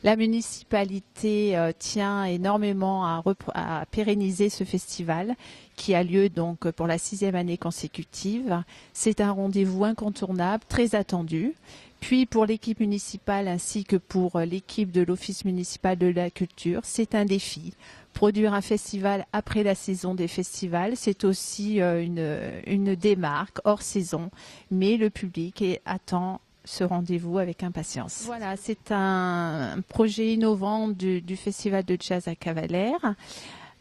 La municipalité tient énormément à pérenniser ce festival qui a lieu donc pour la 6e année consécutive. C'est un rendez-vous incontournable, très attendu. Puis pour l'équipe municipale ainsi que pour l'équipe de l'Office municipal de la culture, c'est un défi. Produire un festival après la saison des festivals, c'est aussi une démarque hors saison, mais le public attend ce rendez-vous avec impatience. Voilà, c'est un projet innovant du Festival de Jazz à Cavalère.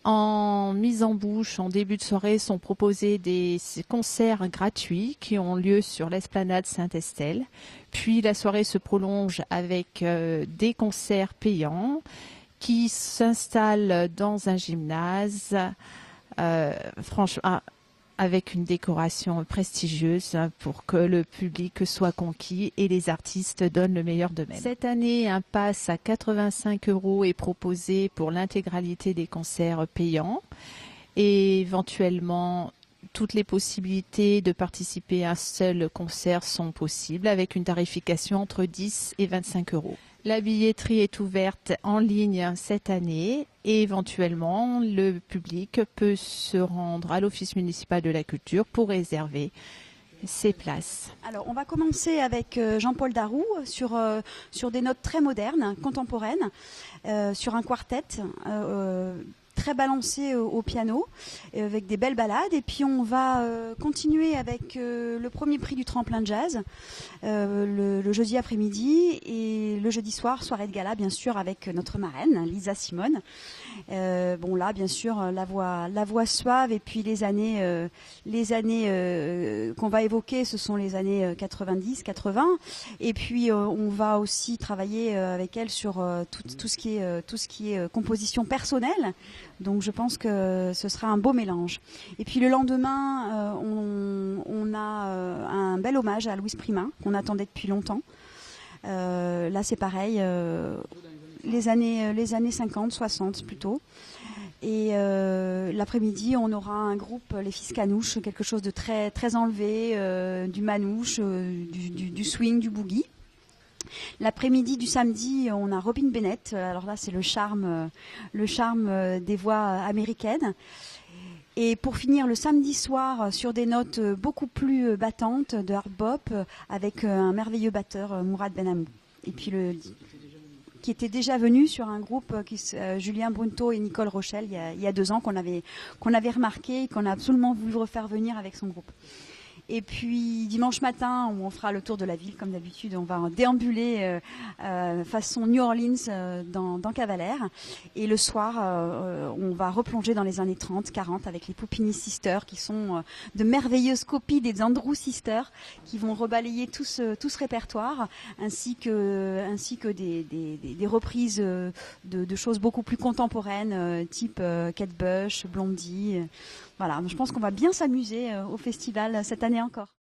En mise en bouche, en début de soirée, sont proposés des concerts gratuits qui ont lieu sur l'esplanade Saint-Estelle. Puis la soirée se prolonge avec des concerts payants qui s'installent dans un gymnase, franchement, avec une décoration prestigieuse pour que le public soit conquis et les artistes donnent le meilleur d'eux-mêmes. Cette année, un pass à 85 € est proposé pour l'intégralité des concerts payants et éventuellement toutes les possibilités de participer à un seul concert sont possibles avec une tarification entre 10 et 25 €. La billetterie est ouverte en ligne cette année et éventuellement le public peut se rendre à l'Office municipal de la culture pour réserver ses places. Alors on va commencer avec Jean-Paul Darroux sur des notes très modernes, contemporaines, sur un quartet très balancé au piano, avec des belles ballades. Et puis on va continuer avec le premier prix du tremplin de jazz, le jeudi après-midi, et le jeudi soir, soirée de gala, bien sûr, avec notre marraine, Lisa Simone. Bon là, bien sûr, la voix suave, et puis les années qu'on va évoquer, ce sont les années 90, 80. Et puis on va aussi travailler avec elle sur tout ce qui est composition personnelle. Donc je pense que ce sera un beau mélange. Et puis le lendemain, on a un bel hommage à Louise Prima qu'on attendait depuis longtemps. Là c'est pareil, les années 50, 60 plutôt. Et l'après-midi, on aura un groupe, les Fils Canouches, quelque chose de très, très enlevé, du manouche, du swing, du boogie. L'après-midi du samedi, on a Robin Bennett. Alors là, c'est le charme des voix américaines. Et pour finir, le samedi soir, sur des notes beaucoup plus battantes de hard bop, avec un merveilleux batteur, Mourad Benhamou. Et puis qui était déjà venu sur un groupe, Julien Brunto et Nicole Rochelle, il y a 2 ans, qu'on avait remarqué et qu'on a absolument voulu refaire venir avec son groupe. Et puis dimanche matin, on fera le tour de la ville comme d'habitude. On va déambuler façon New Orleans dans Cavalère. Et le soir, on va replonger dans les années 30, 40 avec les Poupini Sisters, qui sont de merveilleuses copies des Andrew Sisters, qui vont rebalayer tout ce répertoire, ainsi que des reprises de choses beaucoup plus contemporaines, type Kate Bush, Blondie. Voilà, je pense qu'on va bien s'amuser au festival cette année encore.